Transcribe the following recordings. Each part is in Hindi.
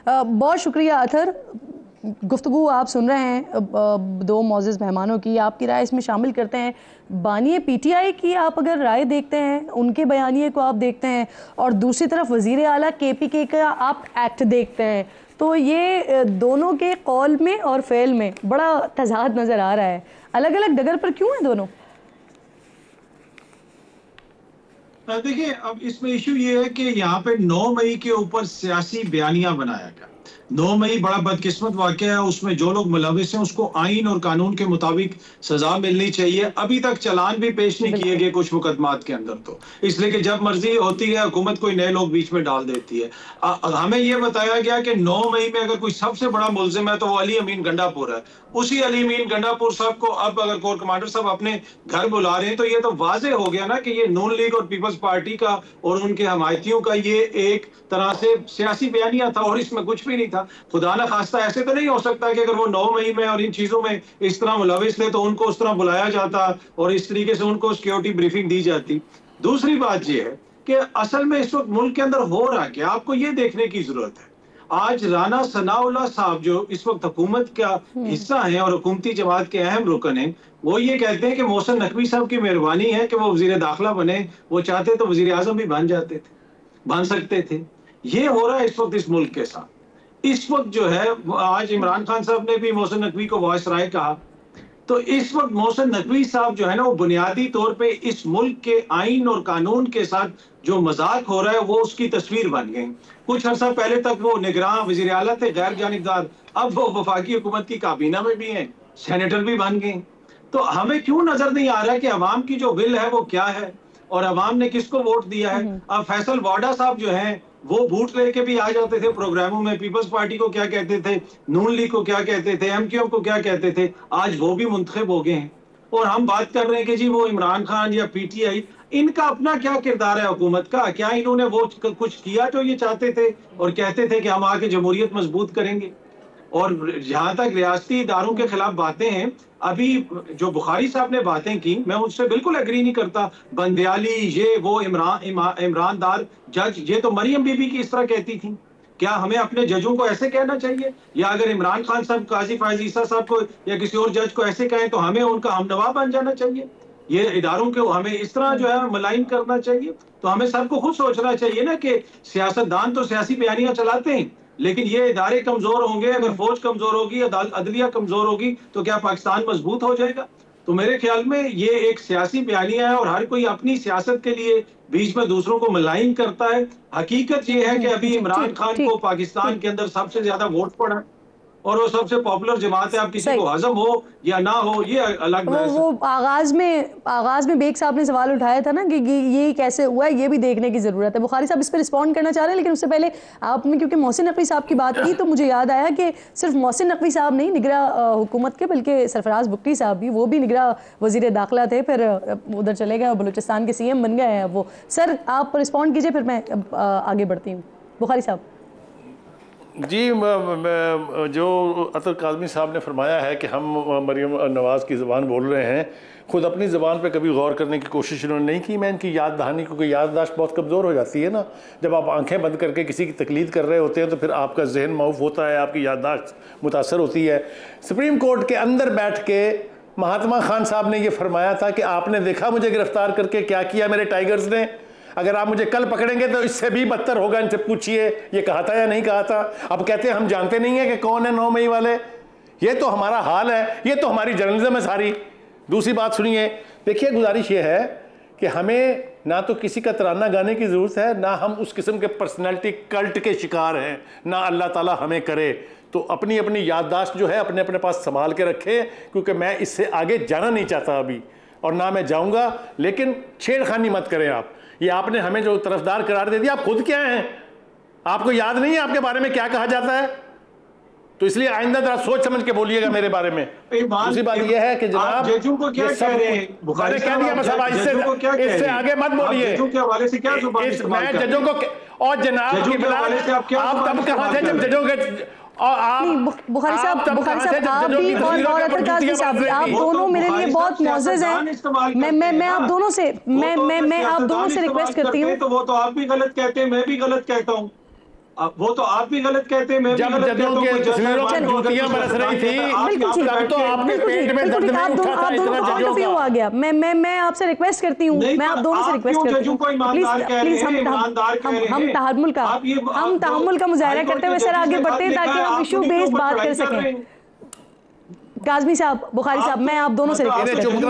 बहुत शुक्रिया अतहर। गुफ्तगू आप सुन रहे हैं दो मोअज़्ज़ज़ मेहमानों की, आपकी राय इसमें शामिल करते हैं। बानिए पीटीआई की आप अगर राय देखते हैं, उनके बयानिए को आप देखते हैं, और दूसरी तरफ वज़ीर आला केपीके का आप एक्ट देखते हैं, तो ये दोनों के कौल में और फ़ेल में बड़ा तज़ाद नज़र आ रहा है। अलग अलग डगर पर क्यों है दोनों? देखिए, अब इसमें इशू ये है कि यहाँ पे 9 मई के ऊपर सियासी बयानिया बनाया गया। 9 मई बड़ा बदकिस्मत वाकया है, उसमें जो लोग मुलविस हैं उसको आइन और कानून के मुताबिक सजा मिलनी चाहिए। अभी तक चालान भी पेश नहीं किए गए कुछ मुकदमात के अंदर, तो इसलिए कि जब मर्जी होती है हुकूमत कोई नए लोग बीच में डाल देती है। हमें यह बताया गया कि 9 मई में अगर कोई सबसे बड़ा मुलजिम है तो वो अली अमीन गंडापुर है। उसी अली अमीन गंडापुर साहब को अब अगर कोर कमांडर साहब अपने घर बुला रहे हैं तो ये तो वाजे हो गया ना कि ये नून लीग और पीपल्स पार्टी का और उनके हमायतियों का ये एक तरह से सियासी बयानिया था और इसमें कुछ भी नहीं था। खुदा न खास्ता ऐसे तो नहीं हो सकता कि अगर वो 9 मई में और इन चीजों में इस तरह मुलविस थे तो उनको उस तरह बुलाया जाता और इस तरीके से उनको सिक्योरिटी ब्रीफिंग दी जाती। दूसरी बात यह है कि असल में इस वक्त मुल्क के अंदर हो रहा क्या, आपको ये देखने की जरूरत है। आज राना सनाउल्लाह साहब जो इस वक्त हुकूमत का हिस्सा हैं और हुकूमती जमात के अहम रुकन हैं, वो ये कहते हैं कि मोहसिन नकवी साहब की मेहरबानी है कि वो वजीर दाखिला बने। वो चाहते तो वजीर आजम भी बन जाते थे, बन सकते थे। ये हो रहा है इस वक्त इस मुल्क के साथ। इस वक्त जो है आज इमरान खान साहब ने भी मोहसिन नकवी को वॉइस राय कहा, तो इस वक्त मोहसिन नकवी साहब जो है ना वो बुनियादी तौर पे इस मुल्क के आइन और कानून के साथ जो मजाक हो रहा है वो उसकी तस्वीर बन गई। कुछ अर्सा पहले तक वो निगरान वजीर आला थे, गैर जानिबदार, अब वो वफाकी हुकूमत की काबीना में भी हैं, सेनेटर भी बन गए। तो हमें क्यों नजर नहीं आ रहा कि अवाम की जो विल है वो क्या है और अवाम ने किसको वोट दिया है। अब फैसल वाडा साहब जो हैं वो वोट लेके भी आ जाते थे प्रोग्रामों में, पीपल्स पार्टी को क्या कहते थे, नून लीग को क्या कहते थे, एमक्यूएम को क्या कहते थे, आज वो भी मुंतखब हो गए हैं। और हम बात कर रहे हैं कि जी वो इमरान खान या पीटीआई, इनका अपना क्या किरदार है हुकूमत का? क्या इन्होंने वो कुछ किया जो ये चाहते थे और कहते थे कि हम आके जमहूरियत मजबूत करेंगे? और जहां तक रियासती इदारों के खिलाफ बातें हैं, अभी जो बुखारी साहब ने बातें की, मैं उनसे बिल्कुल एग्री नहीं करता। बंदयाली, ये वो इमरानदार जज, ये तो मरियम बीबी की इस तरह कहती थी। क्या हमें अपने जजों को ऐसे कहना चाहिए? या अगर इमरान खान साहब काजी फायज ईसा साहब को या किसी और जज को ऐसे कहें तो हमें उनका हमनवा बन जाना चाहिए? ये इदारों के हमें इस तरह जो है मलाइन करना चाहिए? तो हमें सबको खुद सोचना चाहिए ना कि सियासतदान तो सियासी बयानियां चलाते हैं, लेकिन ये इदारे कमजोर होंगे, अगर फौज कमजोर होगी, अदलिया कमजोर होगी, तो क्या पाकिस्तान मजबूत हो जाएगा? तो मेरे ख्याल में ये एक सियासी बयानिया है और हर कोई अपनी सियासत के लिए बीच में दूसरों को मलाइन करता है। हकीकत ये है कि अभी इमरान खान को पाकिस्तान के अंदर सबसे ज्यादा वोट पड़ा और वो सबसे पॉपुलर जमात है। अब किसी को हजम हो या ना हो ये अलग बहस है। वो आगाज में बेग साहब ने सवाल उठाया था ना कि ये कैसे हुआ है, ये भी देखने की जरूरत है। बुखारी साहब इस पर रिस्पॉन्ड करना चाह रहे हैं, लेकिन उससे पहले आपने क्योंकि मोहसिन नकवी साहब की बात की तो मुझे याद आया कि सिर्फ मोहसिन नकवी साहब नहीं निगरा हुकूमत के, बल्कि सरफराज बुक्टी साहब भी, वो भी निगरा वजीर दाखिला थे, फिर उधर चले गए, बलूचिस्तान के CM बन गए हैं वो। सर आप रिस्पॉन्ड कीजिए, फिर मैं आगे बढ़ती हूँ। बुखारी साहब जी, जो अतर काज़मी साहब ने फरमाया है कि हम मरियम नवाज़ की ज़बान बोल रहे हैं, ख़ुद अपनी ज़बान पे कभी गौर करने की कोशिश इन्होंने नहीं की। मैं इनकी याद दहानी, क्योंकि याददाश्त बहुत कमज़ोर हो जाती है ना, जब आप आंखें बंद करके किसी की तकलीद कर रहे होते हैं तो फिर आपका जहन मऊफ होता है, आपकी याददाश्त मुतासर होती है। सुप्रीम कोर्ट के अंदर बैठ के महात्मा खान साहब ने यह फरमाया था कि आपने देखा मुझे गिरफ्तार करके क्या किया मेरे टाइगर्स ने, अगर आप मुझे कल पकड़ेंगे तो इससे भी बदतर होगा, इनसे पूछिए ये कहा था या नहीं कहा था। अब कहते हैं हम जानते नहीं है कि कौन है 9 मई वाले। ये तो हमारा हाल है, ये तो हमारी जर्नलिज्म है सारी। दूसरी बात सुनिए, देखिए गुजारिश ये है कि हमें ना तो किसी का तराना गाने की ज़रूरत है, ना हम उस किस्म के पर्सनैलिटी कल्ट के शिकार हैं, ना अल्लाह ताला हमें करे। तो अपनी अपनी याददाश्त जो है अपने अपने पास संभाल के रखें, क्योंकि मैं इससे आगे जाना नहीं चाहता अभी, और ना मैं जाऊँगा। लेकिन छेड़खानी मत करें आप। ये आपने हमें जो तरफदार करार दे दिया, आप खुद क्या हैं? आपको याद नहीं है आपके बारे में क्या कहा जाता है? तो इसलिए आइंदा जरा सोच समझ के बोलिएगा मेरे बारे में। दूसरी बात यह है कि जनाब जजों को क्या कह रहे हैं? मैंने कह दिया बस, अब इससे आगे मत बोलिए। जजों के हवाले से क्या जुबान इस्तेमाल कर रहे हैं? मैं जजों को, और जनाब की आप तब कहाँ थे जब जजों के, और आप बुखारी साहब आप भी और अतर काज़मी साहब भी, आप दोनों मेरे लिए बहुत मौजूद हैं। मैं आप दोनों से मैं आप दोनों से रिक्वेस्ट करती हूँ। तो वो तो आप भी गलत कहते हैं, मैं भी गलत कहता हूँ। वो तो आप भी गलत कहते हैं, मैं भी जब गलत कहता हूं। जजों के तस्वीरों पर जूतियां बरस रही थी, तब तो आपके पेट में दर्द नहीं उठा था इतना जजों का। आ गया। मैं आपसे रिक्वेस्ट करती हूँ, मैं आप दोनों से रिक्वेस्ट करती हूँ, प्लीज हम तहम्मुल का मुजाहरा करते हुए सर आगे बढ़ते हैं ताकि हम इशू बेस्ड बात कर सकें। काज़मी साहब, बुखारी साहब, मैं आप दोनों से रिक्वेस्ट करती हूँ,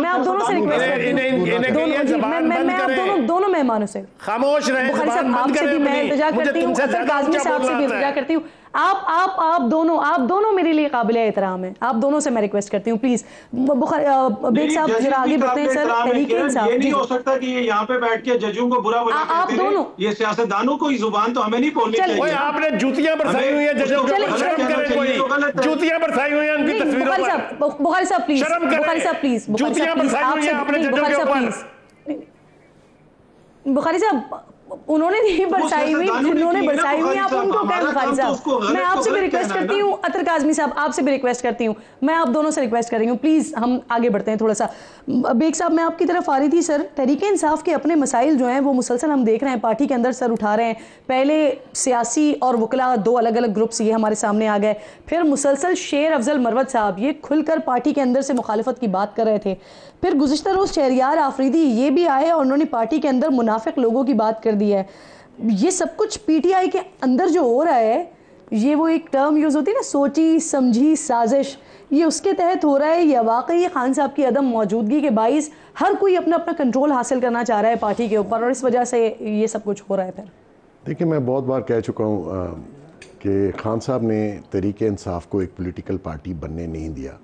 मैं आप दोनों से रिक्वेस्ट करती हूँ, मैं आप दोनों मेहमानों से खामोश रहे, बुखारी साहब आपसे भी मैं इल्तिजा करती हूँ, काज़मी साहब से भी इल्तिजा करती हूँ, आप दोनों मेरे लिए काबिल एहतराम हैं, आप दोनों से मैं रिक्वेस्ट करती हूँ प्लीज। बेग साहब जरा आगे बढ़ते हैं सर। तहरीक इंसाफ, ये नहीं हो सकता कि ये यहाँ पे बैठ के जजों को बुरा भला आप दोनों, ये सियासतदानों को जुबान तो हमें नहीं बोलनी चाहिए। आपने जूतियां बरसाई हुई है जजों के ऊपर, शर्म करे कोई। जूतियां बरसाई हुई हैं उनकी तस्वीरों पर। बुखारी साहब प्लीज, बुखारी साहब प्लीज, जूतियां बरसाई हुई हैं आपने जजों के ऊपर। बुखारी साहब उन्होंने नहीं बरसाई हुई, जिन्होंने बरसाई हुई आप उनको कहें। बुखारी साहब मैं आपसे भी रिक्वेस्ट करती हूँ, अतर काज़मी साहब आपसे भी रिक्वेस्ट करती हूँ, मैं आप दोनों से रिक्वेस्ट कर रही हूँ प्लीज़ हम आगे बढ़ते हैं थोड़ा सा। बेग साहब मैं आपकी तरफ आ रही थी सर। तहरीक इंसाफ के अपने मसाइल जो हैं वो मुसलसल हम देख रहे हैं, पार्टी के अंदर सर उठा रहे हैं। पहले सियासी और वकला दो अलग अलग ग्रुप्स ये हमारे सामने आ गए, फिर मुसलसल शेर अफजल मरवत साहब ये खुलकर पार्टी के अंदर से मुखालिफत की बात कर रहे थे। फिर गुज़िश्ता रोज़ शहरियार आफरीदी ये भी आए और उन्होंने पार्टी के अंदर मुनाफिक लोगों की बात कर दी है। ये सब कुछ पीटीआई के अंदर जो हो रहा है, ये वो एक टर्म यूज़ होती है ना, सोची समझी साजिश, ये उसके तहत हो रहा है या वाकई खान साहब की अदम मौजूदगी के बाइस हर कोई अपना अपना कंट्रोल हासिल करना चाह रहा है पार्टी के ऊपर और इस वजह से ये सब कुछ हो रहा है? फिर देखिए मैं बहुत बार कह चुका हूँ कि खान साहब ने तहरीक इंसाफ को एक पॉलिटिकल पार्टी बनने नहीं दिया।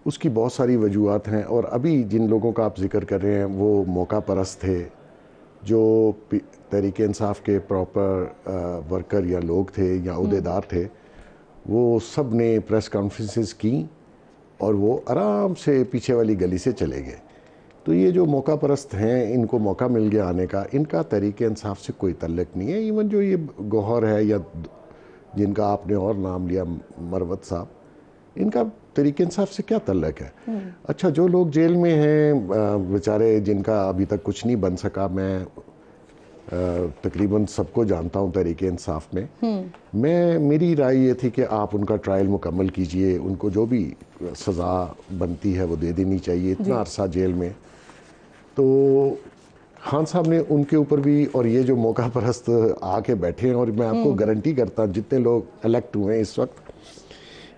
उसकी बहुत सारी वजूहत हैं और अभी जिन लोगों का आप जिक्र कर रहे हैं वो मौका परस्त थे, जो तहरीक इंसाफ के प्रॉपर वर्कर या लोग थे या अहदेदार थे, वो सब ने प्रेस कॉन्फ्रेंसेस की और वो आराम से पीछे वाली गली से चले गए। तो ये जो मौका परस्त हैं, इनको मौका मिल गया आने का, इनका तहरीक इंसाफ से कोई तल्लुक़ नहीं है। इवन जो ये गौहर है या जिनका आपने और नाम लिया मरवत साहब, इनका तहरीक इंसाफ से क्या तल्लुक़ है? अच्छा, जो लोग जेल में हैं बेचारे, जिनका अभी तक कुछ नहीं बन सका, मैं तकरीबन सबको जानता हूँ तहरीक इंसाफ में। मेरी राय ये थी कि आप उनका ट्रायल मुकम्मल कीजिए, उनको जो भी सज़ा बनती है वो दे देनी चाहिए। इतना अरसा जेल में, तो खान साहब ने उनके ऊपर भी, और ये जो मौका परस्त आके बैठे हैं, और मैं आपको गारंटी करता हूँ जितने लोग इलेक्ट हुए हैं इस वक्त,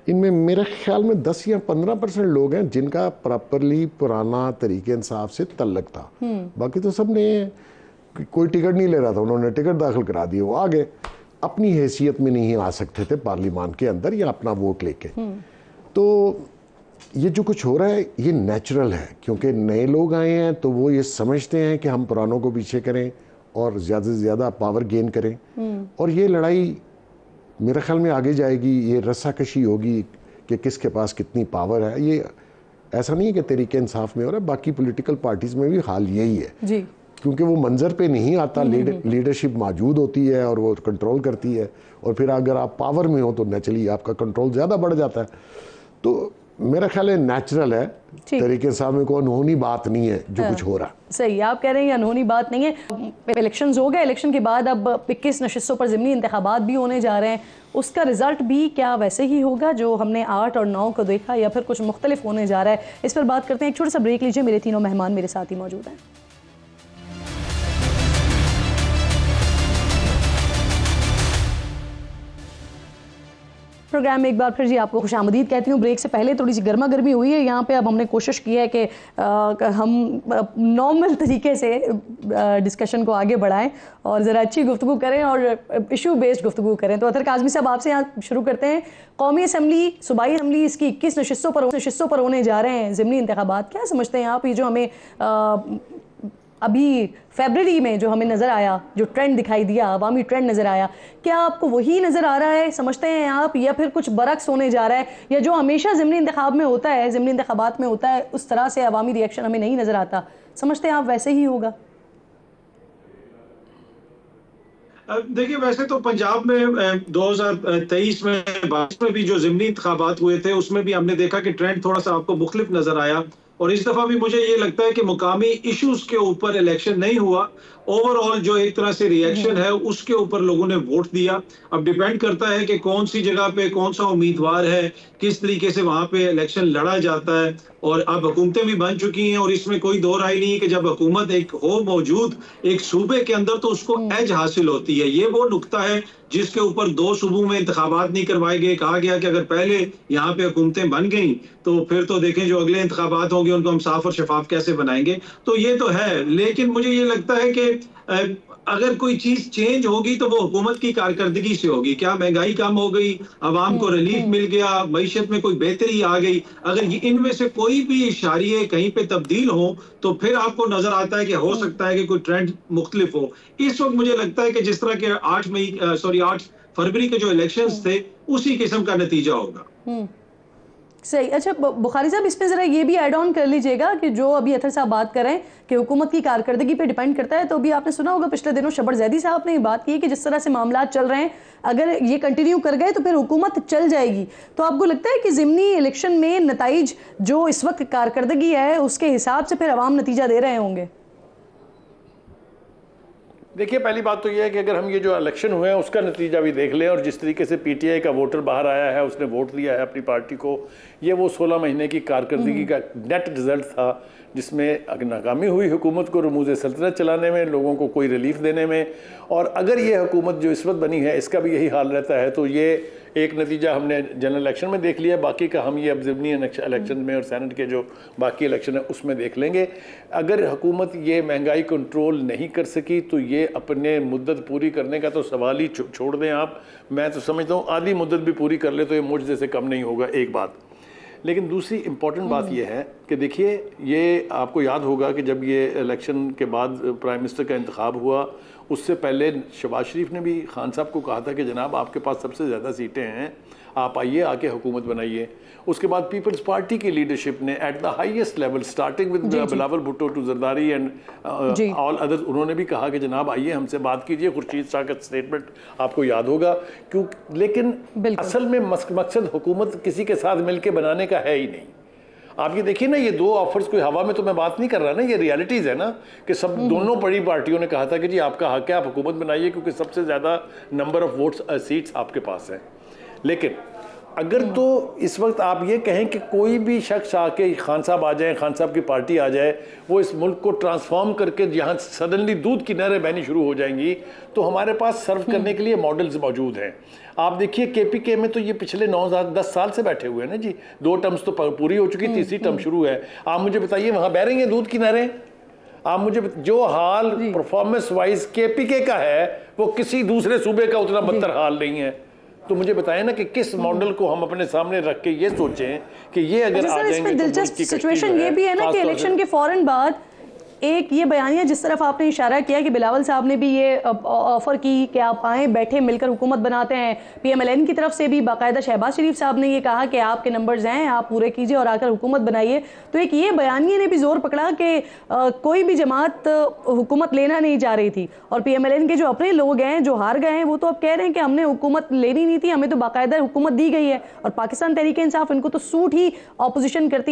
इनमें मेरे ख्याल में 10 या 15% लोग हैं जिनका प्रॉपरली पुराना तहरीक इंसाफ से तल्लुक़ था। बाकी तो सब ने, कोई टिकट नहीं ले रहा था, उन्होंने टिकट दाखिल करा दिए, वो आ गए, अपनी हैसियत में नहीं आ सकते थे पार्लियामान के अंदर या अपना वोट लेके। तो ये जो कुछ हो रहा है ये नेचुरल है, क्योंकि नए लोग आए हैं तो वो ये समझते हैं कि हम पुरानों को पीछे करें और ज़्यादा से ज़्यादा पावर गेन करें। और ये लड़ाई मेरे ख्याल में आगे जाएगी, ये रस्साकशी होगी कि किसके पास कितनी पावर है। ये ऐसा नहीं है कि तहरीक इंसाफ में हो रहा है, बाकी पॉलिटिकल पार्टीज़ में भी हाल यही है जी। क्योंकि वो मंजर पे नहीं आता, लीडरशिप मौजूद होती है और वो कंट्रोल करती है, और फिर अगर आप पावर में हो तो नेचुरली आपका कंट्रोल ज़्यादा बढ़ जाता है। तो मेरा ख्याल है नेचुरल है, तरीके से में कोई अनहोनी बात नहीं है जो कुछ हो रहा है। सही आप कह रहे हैं, अनहोनी बात नहीं है। इलेक्शंस हो गए, इलेक्शन के बाद अब 21 नशिस्तों पर ज़िमनी इंतखाबात भी होने जा रहे हैं, उसका रिजल्ट भी क्या वैसे ही होगा जो हमने 8 और 9 को देखा, या फिर कुछ मुख्तलिफ होने जा रहा है? इस पर बात करते हैं, एक छोटा सा ब्रेक लीजिए। मेरे तीनों मेहमान मेरे साथ ही मौजूद हैं। प्रोग्राम में एक बार फिर जी आपको खुशामदीद कहती हूँ। ब्रेक से पहले थोड़ी सी गर्मा गर्मी हुई है यहाँ पे। अब हमने कोशिश की है कि हम नॉर्मल तरीके से डिस्कशन को आगे बढ़ाएं और ज़रा अच्छी गुफ्तगू करें और इशू बेस्ड गुफ्तगू करें। तो अतर काज़मी साहब आपसे यहाँ शुरू करते हैं। कौमी असम्बली, सूबाई असम्बली, इसकी 21 नशिस्तों पर होने जा रहे हैं ज़िमनी इंतखाबात। क्या समझते हैं आप, ये जो हमें अभी फरवरी में जो हमें नज़र आया, जो ट्रेंड दिखाई दिया, अवामी ट्रेंड नज़र आया, क्या आपको वही नज़र आ रहा है समझते हैं आप, या फिर कुछ बरक्स होने जा रहा है, या जो हमेशा ज़िमनी इंतखाब में होता है, ज़िमनी इंतखाबात में होता है, उस तरह से अवामी रिएक्शन हमें नहीं नज़र आता? समझते हैं आप वैसे ही होगा? देखिए, वैसे तो पंजाब में 2023 में 22 में भी जो ज़िमनी इंतखाबात हुए थे उसमें भी हमने देखा कि ट्रेंड थोड़ा सा आपको मुख्तलिफ नज़र आया, और इस दफ़ा भी मुझे ये लगता है कि मुकामी इश्यूज के ऊपर इलेक्शन नहीं हुआ ओवरऑल जो एक तरह से रिएक्शन है उसके ऊपर लोगों ने वोट दिया। अब डिपेंड करता है कि कौन सी जगह पे कौन सा उम्मीदवार है, किस तरीके से वहां पे इलेक्शन लड़ा जाता है। और अब हुकूमतें भी बन चुकी हैं और इसमें कोई दो राय नहीं है कि जब हुकूमत एक हो मौजूद एक सूबे के अंदर तो उसको एज हासिल होती है। ये वो नुक्ता है जिसके ऊपर 2 सूबों में इंतखाबात नहीं करवाए गए। कहा गया कि अगर पहले यहाँ पे हुकूमतें बन गई तो फिर तो देखें जो अगले इंतखाबात होंगे उनको हम साफ और शफाफ कैसे बनाएंगे। तो ये तो है, लेकिन मुझे ये लगता है कि अगर कोई चीज चेंज होगी तो वो हुकूमत की कारकर्दगी से होगी। क्या महंगाई कम हो गई, आवाम को रिलीफ मिल गया, मईशत में कोई बेहतरी आ गई, अगर इनमें से कोई भी इशारे कहीं पे तब्दील हो तो फिर आपको नजर आता है कि हो सकता है कि कोई ट्रेंड मुख्तलिफ हो। इस वक्त मुझे लगता है कि जिस तरह के 8 फरवरी के जो इलेक्शंस थे उसी किस्म का नतीजा होगा। सही। अच्छा बुखारी साहब, इसमें ज़रा ये भी ऐड ऑन कर लीजिएगा कि जो अभी अतर साहब बात कर रहे हैं कि हुकूमत की कारकर्दगी पे डिपेंड करता है, तो अभी आपने सुना होगा पिछले दिनों शबर जैदी साहब ने बात की कि जिस तरह से मामला चल रहे हैं अगर ये कंटिन्यू कर गए तो फिर हुकूमत चल जाएगी। तो आपको लगता है कि ज़िमनी इलेक्शन में नताइज जो इस वक्त कारकर्दगी है उसके हिसाब से फिर अवाम नतीजा दे रहे होंगे? देखिए, पहली बात तो यह है कि अगर हम ये जो इलेक्शन हुए हैं उसका नतीजा भी देख लें और जिस तरीके से पीटीआई का वोटर बाहर आया है, उसने वोट दिया है अपनी पार्टी को, ये वो 16 महीने की कारकर्दगी का नेट रिजल्ट था जिसमें नाकामी हुई हुकूमत को रमूज़ सल्तनत चलाने में, लोगों को कोई रिलीफ देने में। और अगर ये हुकूमत जो इस वक्त बनी है इसका भी यही हाल रहता है तो ये एक नतीजा हमने जनरल इलेक्शन में देख लिया, बाकी का हम ये अब ज़िमनी इलेक्शन में और सेनेट के जो बाकी इलेक्शन है उसमें देख लेंगे। अगर हुकूमत ये महंगाई कंट्रोल नहीं कर सकी तो ये अपने मुद्दत पूरी करने का तो सवाल ही छोड़ दें आप। मैं तो समझता हूँ आधी मुद्दत भी पूरी कर ले तो ये मुझसे से कम नहीं होगा, एक बात। लेकिन दूसरी इम्पॉर्टेंट बात यह है कि देखिए, ये आपको याद होगा कि जब ये इलेक्शन के बाद प्राइम मिनिस्टर का इंतखाब हुआ उससे पहले शहबाज शरीफ ने भी खान साहब को कहा था कि जनाब आपके पास सबसे ज़्यादा सीटें हैं, आप आइए आके हुकूमत बनाइए। उसके बाद पीपल्स पार्टी की लीडरशिप ने at the highest level starting with Bilawal Bhutto to Zardari and all others, उन्होंने भी कहा कि जनाब आइए हमसे बात कीजिए। खुर्शीद शाह का स्टेटमेंट आपको याद होगा क्यों। लेकिन असल में मकसद हुकूमत किसी के साथ मिलकर बनाने का है ही नहीं। आप ये देखिए ना, ये 2 ऑफर्स कोई हवा में तो मैं बात नहीं कर रहा ना, ये रियलिटीज़ है ना कि सब दोनों बड़ी पार्टियों ने कहा था कि जी आपका हक है, आप हुकूमत बनाइए क्योंकि सबसे ज़्यादा नंबर ऑफ वोट्स सीट्स आपके पास हैं। लेकिन अगर तो इस वक्त आप ये कहें कि कोई भी शख्स आके खान साहब आ जाए, खान साहब की पार्टी आ जाए, वो इस मुल्क को ट्रांसफॉर्म करके यहाँ सडनली दूध की नहरें बहनी शुरू हो जाएंगी, तो हमारे पास सर्व करने के लिए मॉडल्स मौजूद हैं। आप देखिए केपीके में तो ये पिछले 9-10 साल से बैठे हुए हैं ना जी, 2 टर्म्स तो पूरी हो चुकी, तीसरी टर्म शुरू है। आप मुझे बताइए वहाँ बह रही हैं दूध की नहरें? आप मुझे जो हाल परफॉर्मेंस वाइज केपीके का है वो किसी दूसरे सूबे का उतना बदतर हाल नहीं है। तो मुझे बताएं ना कि किस मॉडल को हम अपने सामने रख के ये सोचें कि ये अगर आ जाएंगे तो दिलचस्प सिचुएशन ये भी है ना कि इलेक्शन के फौरन बाद एक ये बयानिया जिस तरफ आपने इशारा किया कि बिलावल साहब ने भी ये ऑफर की कि आप आएँ बैठे मिलकर हुकूमत बनाते हैं, पीएमएलएन की तरफ से भी बाकायदा शहबाज शरीफ साहब ने ये कहा कि आपके नंबर्स हैं, आप पूरे कीजिए और आकर हुकूमत बनाइए। तो एक ये बयानिया ने भी जोर पकड़ा कि कोई भी जमात हुकूमत लेना नहीं चाह रही थी और पीएमएलएन के जो अपने लोग हैं जो हार गए हैं वो तो अब कह रहे हैं कि हमने हुकूमत लेनी नहीं थी, हमें तो बाकायदा हुकूमत दी गई है। और पाकिस्तान तहरीक इंसाफ इनको तो सूट ही ऑपोजिशन करती